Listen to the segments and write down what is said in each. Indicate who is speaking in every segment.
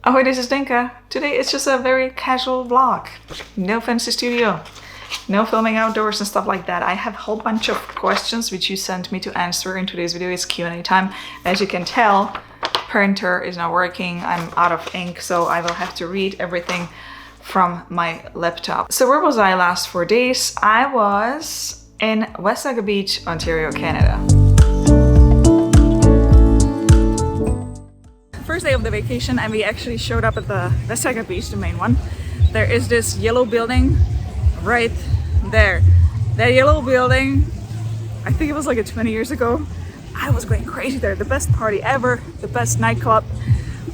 Speaker 1: Ahoy, this is Dinka. Today it's just a very casual vlog. No fancy studio, no filming outdoors and stuff like that. I have a whole bunch of questions which you sent me to answer in today's video. It's Q&A time. As you can tell, printer is not working. I'm out of ink, so I will have to read everything from my laptop. So where was I last 4 days? I was in Wasaga Beach, Ontario, Canada. First day of the vacation, and we actually showed up at the Wasaga Beach, the main one. There is this yellow building right there. That yellow building, I think it was like 20 years ago. I was going crazy there. The best party ever, the best nightclub.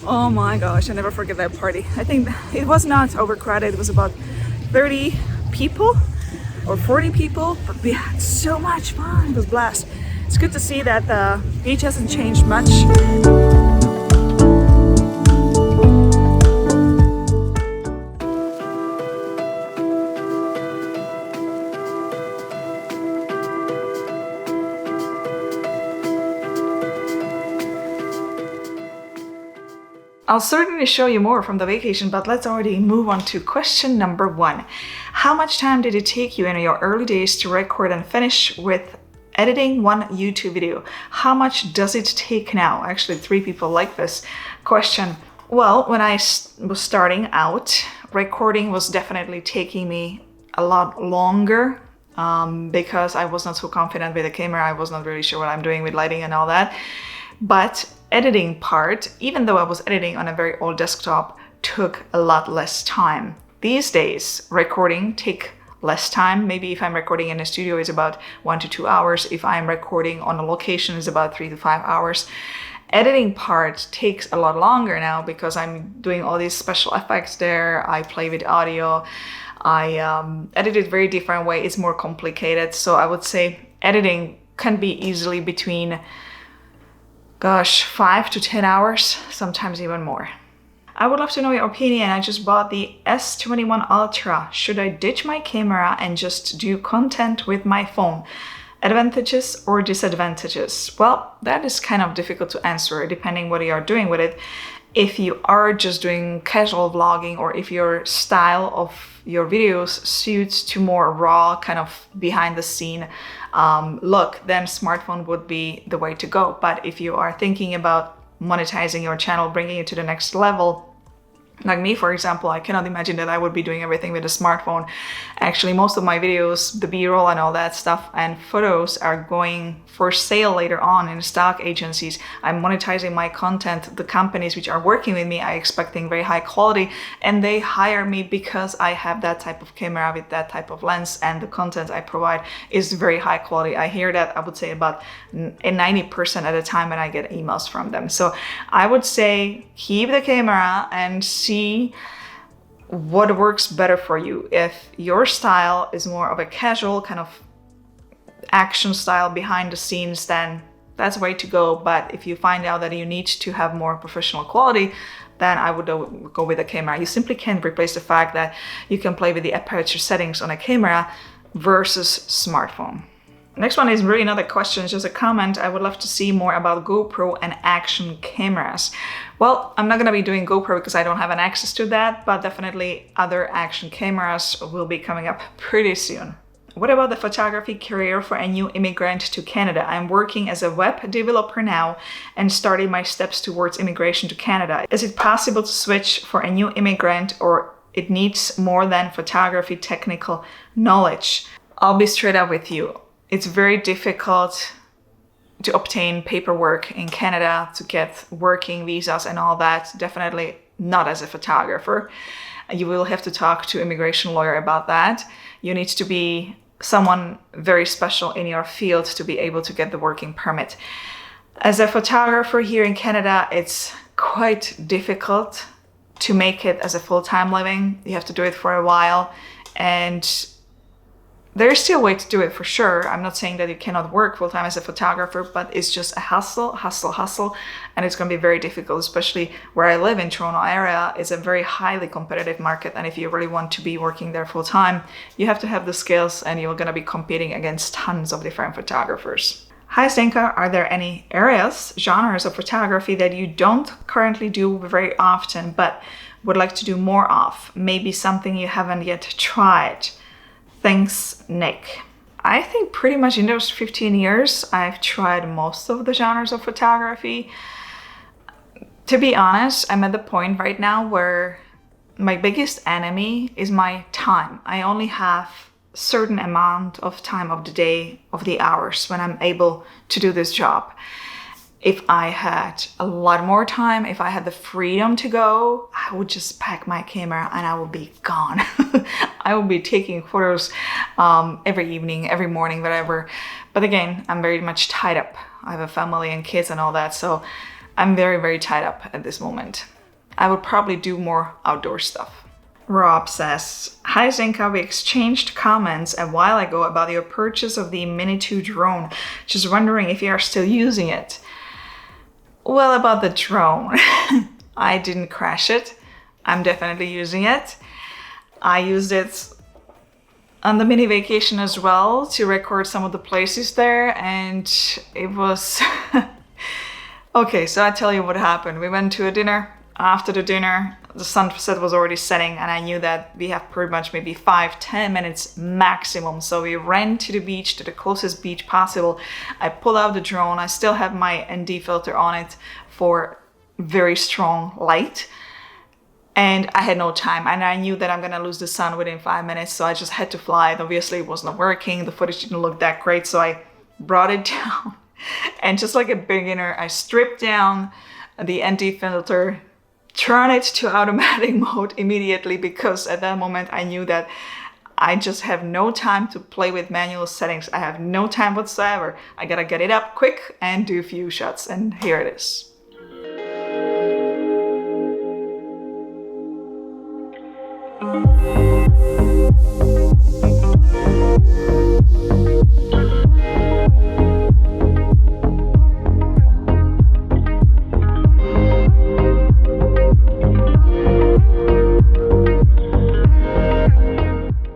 Speaker 1: Oh my gosh, I never forget that party. I think it was not overcrowded. It was about 30 people or 40 people, but we had so much fun. It was a blast. It's good to see that the beach hasn't changed much. I'll certainly show you more from the vacation, but let's already move on to question number 1. How much time did it take you in your early days to record and finish with editing one YouTube video? How much does it take now? Actually, 3 people like this question. Well, when I was starting out, recording was definitely taking me a lot longer because I was not so confident with the camera. I was not really sure what I'm doing with lighting and all that. But editing part, even though I was editing on a very old desktop, took a lot less time. These days, recording take less time. Maybe if I'm recording in a studio, it's about 1 to 2 hours. If I'm recording on a location, it's about 3 to 5 hours. Editing part takes a lot longer now because I'm doing all these special effects there. I play with audio. I edit it very different way. It's more complicated. So I would say editing can be easily between 5 to 10 hours, sometimes even more. I would love to know your opinion. I just bought the S21 Ultra. Should I ditch my camera and just do content with my phone? Advantages or disadvantages? Well, that is kind of difficult to answer depending what you are doing with it. If you are just doing casual vlogging, or if your style of your videos suits to more raw, kind of behind the scene look, then smartphone would be the way to go. But if you are thinking about monetizing your channel, bringing it to the next level, like me, for example, I cannot imagine that I would be doing everything with a smartphone. Actually, most of my videos, the B-roll and all that stuff and photos are going for sale later on in stock agencies. I'm monetizing my content. The companies which are working with me are expecting very high quality, and they hire me because I have that type of camera with that type of lens, and the content I provide is very high quality. I hear that, I would say, about 90% at a time when I get emails from them. So I would say keep the camera and see what works better for you. If your style is more of a casual kind of action style behind the scenes, then that's the way to go. But if you find out that you need to have more professional quality, then I would go with a camera. You simply can't replace the fact that you can play with the aperture settings on a camera versus smartphone. Next one is really not a question, it's just a comment. I would love to see more about GoPro and action cameras. Well, I'm not gonna be doing GoPro because I don't have an access to that, but definitely other action cameras will be coming up pretty soon. What about the photography career for a new immigrant to Canada? I'm working as a web developer now and starting my steps towards immigration to Canada. Is it possible to switch for a new immigrant, or it needs more than photography technical knowledge? I'll be straight up with you. It's very difficult to obtain paperwork in Canada, to get working visas and all that. Definitely not as a photographer. You will have to talk to an immigration lawyer about that. You need to be someone very special in your field to be able to get the working permit. As a photographer here in Canada, it's quite difficult to make it as a full-time living. You have to do it for a while, and there's still a way to do it for sure. I'm not saying that you cannot work full-time as a photographer, but it's just a hustle, and it's going to be very difficult, especially where I live in Toronto area. It's a very highly competitive market, and if you really want to be working there full-time, you have to have the skills, and you're going to be competing against tons of different photographers. Hi Zdenka, are there any areas, genres of photography that you don't currently do very often but would like to do more of? Maybe something you haven't yet tried? Thanks, Nick. I think pretty much in those 15 years, I've tried most of the genres of photography. To be honest, I'm at the point right now where my biggest enemy is my time. I only have a certain amount of time of the day, of the hours when I'm able to do this job. If I had a lot more time, if I had the freedom to go, I would just pack my camera and I would be gone. I would be taking photos every evening, every morning, whatever. But again, I'm very much tied up. I have a family and kids and all that, so I'm very, very tied up at this moment. I would probably do more outdoor stuff. Rob says, hi Zdenka, we exchanged comments a while ago about your purchase of the Mini 2 drone. Just wondering if you are still using it. Well, about the drone, I didn't crash it. I'm definitely using it. I used it on the mini vacation as well to record some of the places there, and it was... Okay, so I tell you what happened. We went to a dinner. After the dinner, the sunset was already setting, and I knew that we have pretty much maybe 5-10 minutes maximum. So we ran to the beach, to the closest beach possible. I pull out the drone. I still have my ND filter on it for very strong light. And I had no time, and I knew that I'm gonna lose the sun within 5 minutes, so I just had to fly it. Obviously, it was not working. The footage didn't look that great, so I brought it down. And just like a beginner, I stripped down the ND filter, turn it to automatic mode immediately, because at that moment I knew that I just have no time to play with manual settings. I have no time whatsoever. I gotta get it up quick and do a few shots, and here it is.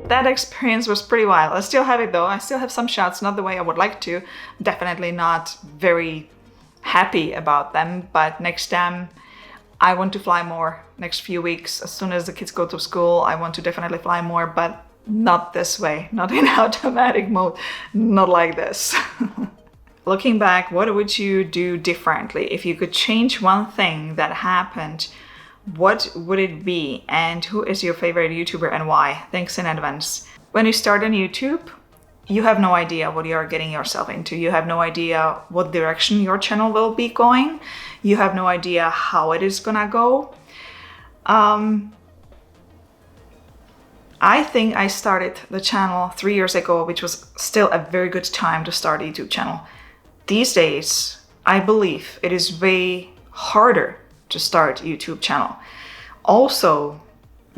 Speaker 1: That experience was pretty wild. I still have it though. I still have some shots, not the way I would like to. Definitely not very happy about them, but next time I want to fly more. Next few weeks, as soon as the kids go to school, I want to definitely fly more, but not this way, not in automatic mode, not like this. Looking back, what would you do differently? If you could change one thing that happened, what would it be? And who is your favorite YouTuber and why? Thanks in advance. When you start on YouTube, you have no idea what you are getting yourself into. You have no idea what direction your channel will be going. You have no idea how it is gonna go. I think I started the channel 3 years ago, which was still a very good time to start a YouTube channel. These days, I believe it is way harder to start a YouTube channel. Also,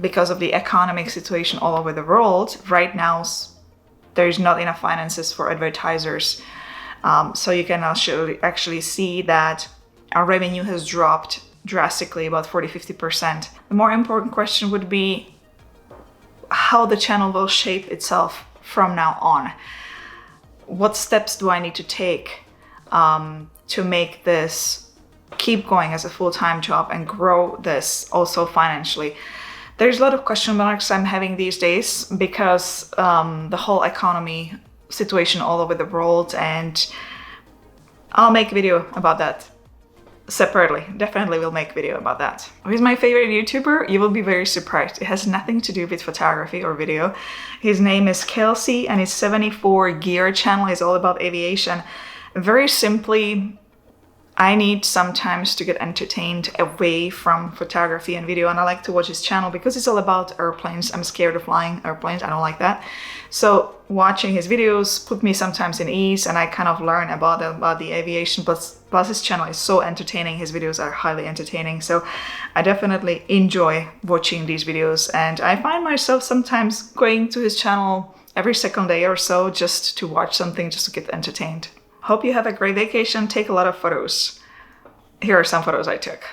Speaker 1: because of the economic situation all over the world, right now there's not enough finances for advertisers. So you can actually see that our revenue has dropped drastically, about 40-50%. The more important question would be how the channel will shape itself from now on. What steps do I need to take to make this keep going as a full-time job and grow this also financially? There's a lot of question marks I'm having these days because the whole economy situation all over the world, and I'll make a video about that separately. Definitely will make a video about that. Who's my favorite YouTuber? You will be very surprised. It has nothing to do with photography or video. His name is Kelsey, and his 74 Gear channel is all about aviation. Very simply, I need sometimes to get entertained away from photography and video, and I like to watch his channel because it's all about airplanes. I'm scared of flying airplanes. I don't like that. So watching his videos put me sometimes in ease, and I kind of learn about the aviation. Plus his channel is so entertaining. His videos are highly entertaining. So I definitely enjoy watching these videos, and I find myself sometimes going to his channel every second day or so just to watch something, just to get entertained. Hope you have a great vacation. Take a lot of photos. Here are some photos I took.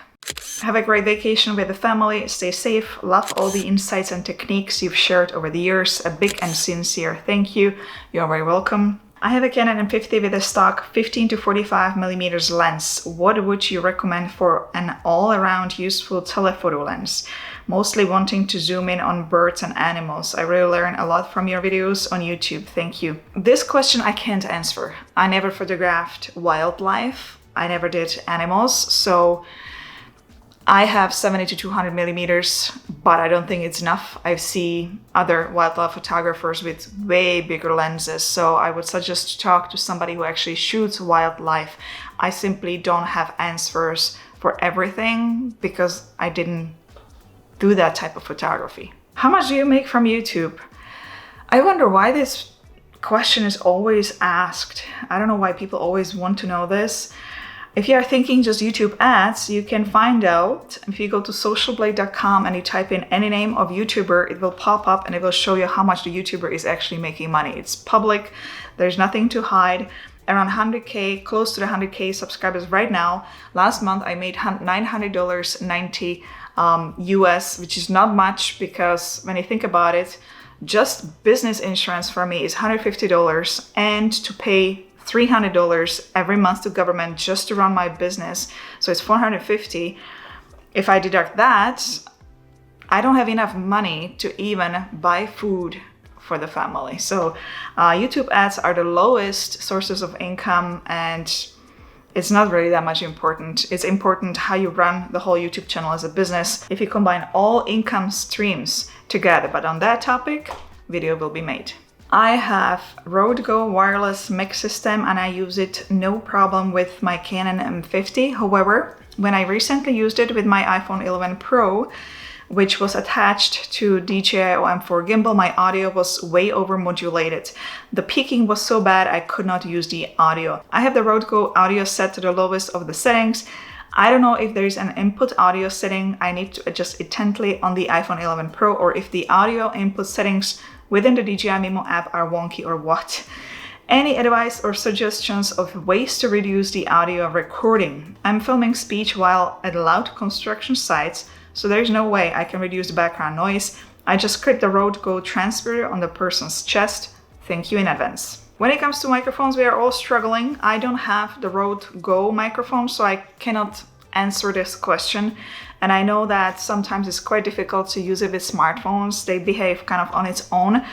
Speaker 1: Have a great vacation with the family. Stay safe. Love all the insights and techniques you've shared over the years. A big and sincere thank you. You are very welcome. I have a Canon M50 with a stock 15 to 45 millimeters lens. What would you recommend for an all-around useful telephoto lens? Mostly wanting to zoom in on birds and animals. I really learn a lot from your videos on YouTube. Thank you. This question I can't answer. I never photographed wildlife. I never did animals. So I have 70 to 200 millimeters, but I don't think it's enough. I see other wildlife photographers with way bigger lenses, so I would suggest to talk to somebody who actually shoots wildlife. I simply don't have answers for everything because I didn't do that type of photography. How much do you make from YouTube? I wonder why this question is always asked. I don't know why people always want to know this. If you are thinking just YouTube ads, you can find out. If you go to socialblade.com and you type in any name of YouTuber, it will pop up and it will show you how much the YouTuber is actually making money. It's public, there's nothing to hide. Around 100K, close to the 100K subscribers right now. Last month I made $900.90 US, which is not much because when you think about it, just business insurance for me is $150, and to pay $300 every month to government just to run my business, so it's $450. If I deduct that, I don't have enough money to even buy food for the family. So YouTube ads are the lowest sources of income, and it's not really that much important. It's important how you run the whole YouTube channel as a business if you combine all income streams together. But on that topic, video will be made. I have Rode Go wireless mix system and I use it no problem with my Canon M50. However, when I recently used it with my iPhone 11 Pro, which was attached to DJI OM4 gimbal, my audio was way over modulated. The peaking was so bad I could not use the audio. I have the Rode Go audio set to the lowest of the settings. I don't know if there is an input audio setting I need to adjust intently on the iPhone 11 Pro, or if the audio input settings within the DJI Mimo app are wonky or what. Any advice or suggestions of ways to reduce the audio recording? I'm filming speech while at loud construction sites, so there's no way I can reduce the background noise. I just click the Rode Go transmitter on the person's chest. Thank you in advance. When it comes to microphones, we are all struggling. I don't have the Rode Go microphone, so I cannot answer this question. And I know that sometimes it's quite difficult to use it with smartphones. They behave kind of on its own.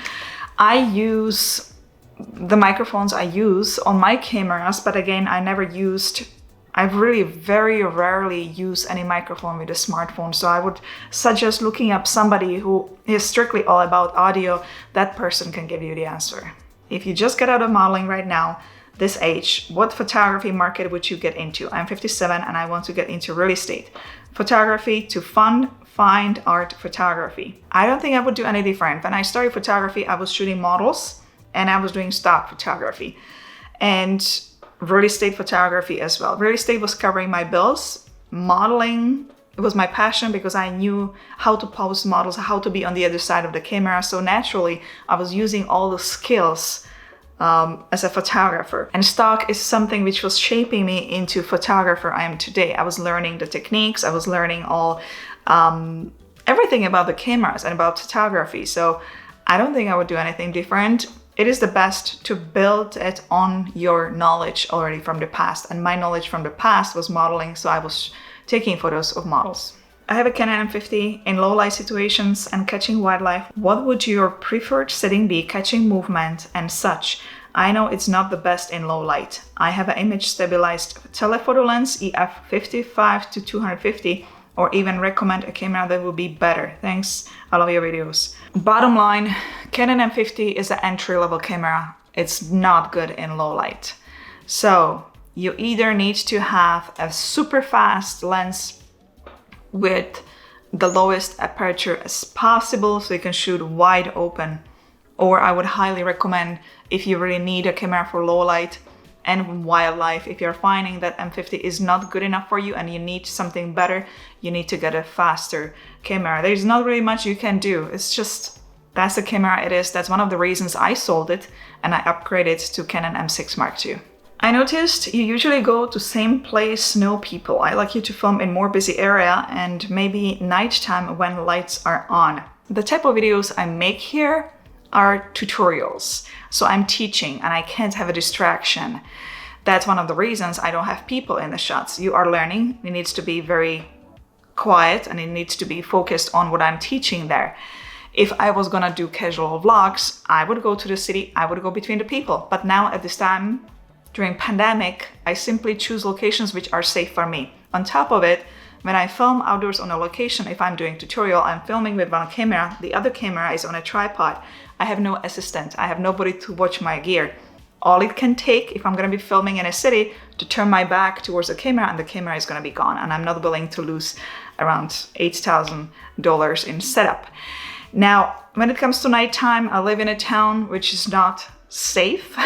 Speaker 1: I use the microphones I use on my cameras, but again, I've really very rarely used any microphone with a smartphone. So I would suggest looking up somebody who is strictly all about audio. That person can give you the answer. If you just get out of modeling right now, this age, what photography market would you get into? I'm 57 and I want to get into real estate. Photography to find art photography. I don't think I would do any different. When I started photography, I was shooting models and I was doing stock photography and real estate photography as well. Real estate was covering my bills. Modeling, it was my passion because I knew how to pose models, how to be on the other side of the camera. So naturally, I was using all the skills as a photographer. And stock is something which was shaping me into photographer I am today. I was learning the techniques, I was learning all everything about the cameras and about photography. So I don't think I would do anything different. It is the best to build it on your knowledge already from the past. And my knowledge from the past was modeling, so I was taking photos of models. I have a Canon M50 in low light situations and catching wildlife. What would your preferred setting be, catching movement and such? I know it's not the best in low light. I have an image stabilized telephoto lens, EF 55 to 250, or even recommend a camera that would be better. Thanks, I love your videos. Bottom line, Canon M50 is an entry-level camera. It's not good in low light. So you either need to have a super fast lens with the lowest aperture as possible so you can shoot wide open, or I would highly recommend, if you really need a camera for low light and wildlife, if you're finding that M50 is not good enough for you and you need something better, you need to get a faster camera. There's not really much you can do. It's just, that's the camera it is. That's one of the reasons I sold it and I upgraded to Canon M6 Mark II. I noticed you usually go to same place, no people. I like you to film in more busy area and maybe nighttime when lights are on. The type of videos I make here, are tutorials. So I'm teaching and I can't have a distraction. That's one of the reasons I don't have people in the shots. You are learning. It needs to be very quiet and it needs to be focused on what I'm teaching there. If I was gonna do casual vlogs, I would go to the city, I would go between the people. But now at this time, during pandemic, I simply choose locations which are safe for me. On top of it, when I film outdoors on a location, if I'm doing tutorial, I'm filming with one camera, the other camera is on a tripod. I have no assistant, I have nobody to watch my gear. All it can take, if I'm gonna be filming in a city, to turn my back towards the camera and the camera is gonna be gone. And I'm not willing to lose around $8,000 in setup. Now, when it comes to nighttime, I live in a town which is not safe.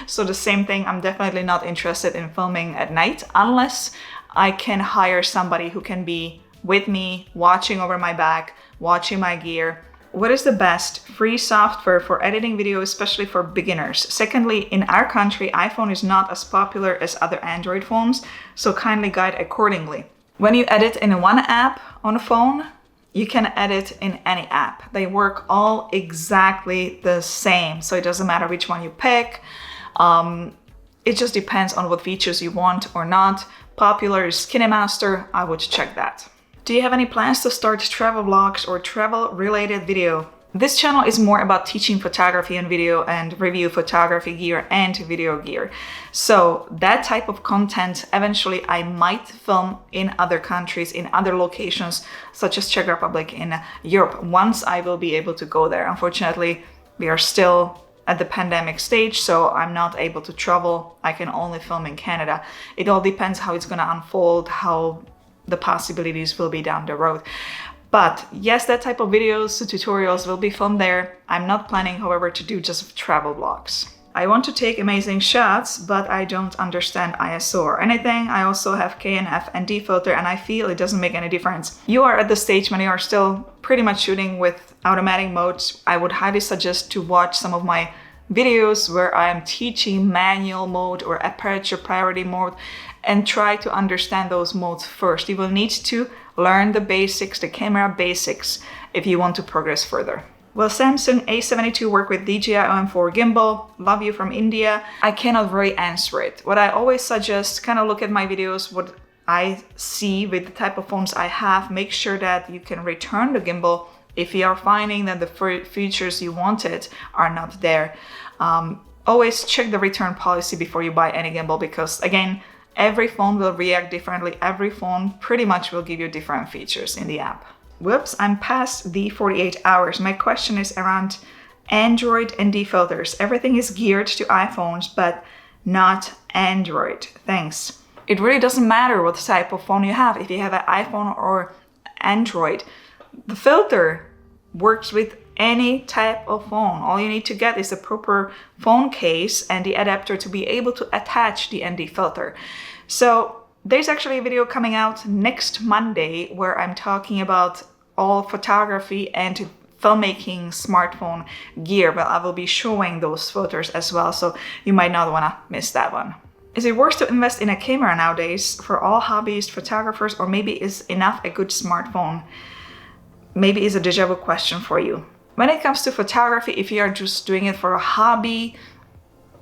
Speaker 1: So the same thing, I'm definitely not interested in filming at night unless I can hire somebody who can be with me, watching over my back, watching my gear. What is the best free software for editing video, especially for beginners? Secondly, in our country, iPhone is not as popular as other Android phones, so kindly guide accordingly. When you edit in one app on a phone, you can edit in any app. They work all exactly the same, so it doesn't matter which one you pick. It just depends on what features you want or not. Popular is KineMaster, I would check that. Do you have any plans to start travel vlogs or travel related video? This channel is more about teaching photography and video and review photography gear and video gear. So that type of content, eventually I might film in other countries, in other locations, such as Czech Republic, in Europe, once I will be able to go there. Unfortunately, we are still at the pandemic stage, so I'm not able to travel. I can only film in Canada. It all depends how it's gonna unfold, how the possibilities will be down the road. But yes, that type of videos, tutorials will be filmed there. I'm not planning, however, to do just travel vlogs. I want to take amazing shots, but I don't understand ISO or anything. I also have KNF and D filter and I feel it doesn't make any difference. You are at the stage when you are still pretty much shooting with automatic modes. I would highly suggest to watch some of my videos where I am teaching manual mode or aperture priority mode and try to understand those modes first. You will need to learn the basics, the camera basics, if you want to progress further. Will Samsung A72 work with DJI OM4 gimbal? Love you from India. I cannot really answer it. What I always suggest, kind of look at my videos, what I see with the type of phones I have, make sure that you can return the gimbal if you are finding that the features you wanted are not there. Always check the return policy before you buy any gimbal because, again, every phone will react differently. Every phone pretty much will give you different features in the app. Whoops, I'm past the 48 hours. My question is around Android and D filters. Everything is geared to iPhones, but not Android. Thanks. It really doesn't matter what type of phone you have. If you have an iPhone or Android, the filter works with any type of phone. All you need to get is the proper phone case and the adapter to be able to attach the ND filter. So there's actually a video coming out next Monday where I'm talking about all photography and filmmaking smartphone gear. Well, I will be showing those filters as well, so you might not want to miss that one. Is it worth to invest in a camera nowadays for all hobbyist photographers, or maybe is enough a good smartphone? Maybe is a déjà vu question for you. When it comes to photography, if you are just doing it for a hobby,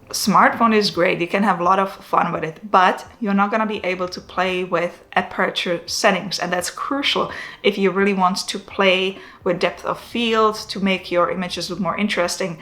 Speaker 1: smartphone is great. You can have a lot of fun with it, but you're not going to be able to play with aperture settings. And that's crucial if you really want to play with depth of field to make your images look more interesting.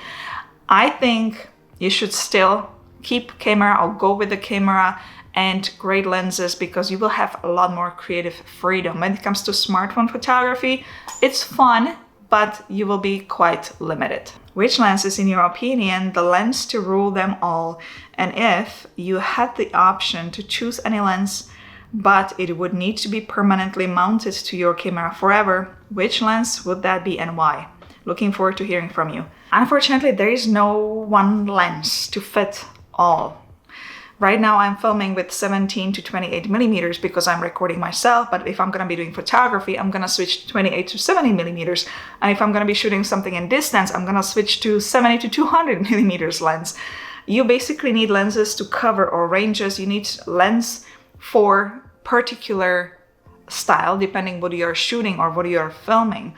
Speaker 1: I think you should still keep camera or go with the camera and great lenses because you will have a lot more creative freedom. When it comes to smartphone photography, it's fun, but you will be quite limited. Which lens is, in your opinion, the lens to rule them all? And if you had the option to choose any lens, but it would need to be permanently mounted to your camera forever, which lens would that be and why? Looking forward to hearing from you. Unfortunately, there is no one lens to fit all. Right now I'm filming with 17 to 28 millimeters because I'm recording myself, but if I'm gonna be doing photography, I'm gonna switch to 28 to 70 millimeters. And if I'm gonna be shooting something in distance, I'm gonna switch to 70 to 200 millimeters lens. You basically need lenses to cover all ranges. You need lens for particular style, depending what you're shooting or what you're filming.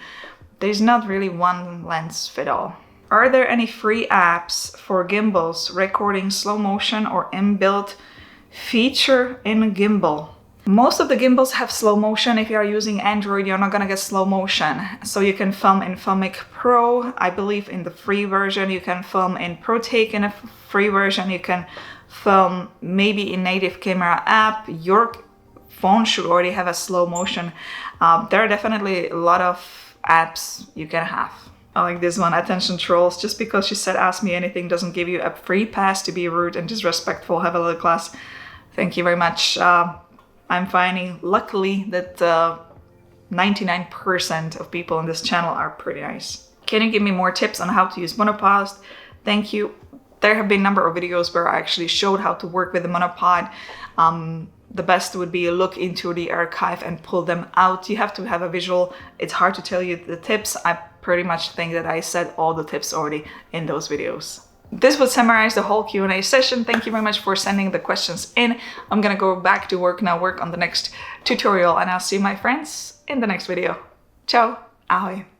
Speaker 1: There's not really one lens fit all. Are there any free apps for gimbals recording slow motion or inbuilt feature in gimbal? Most of the gimbals have slow motion. If you are using Android, you're not gonna get slow motion. So you can film in Filmic Pro, I believe in the free version. You can film in ProTake in a free version. You can film maybe in native camera app. Your phone should already have a slow motion. There are definitely a lot of apps you can have. I like this one, attention trolls. Just because she said ask me anything doesn't give you a free pass to be rude and disrespectful. Have a little class. Thank you very much. I'm finding, luckily, that 99% of people on this channel are pretty nice. Can you give me more tips on how to use Monopod? Thank you. There have been a number of videos where I actually showed how to work with the Monopod. The best would be look into the archive and pull them out. You have to have a visual. It's hard to tell you the tips. I pretty much think that I said all the tips already in those videos. This would summarize the whole Q&A session. Thank you very much for sending the questions in. I'm gonna go back to work now, work on the next tutorial, and I'll see my friends in the next video. Ciao, ahoj.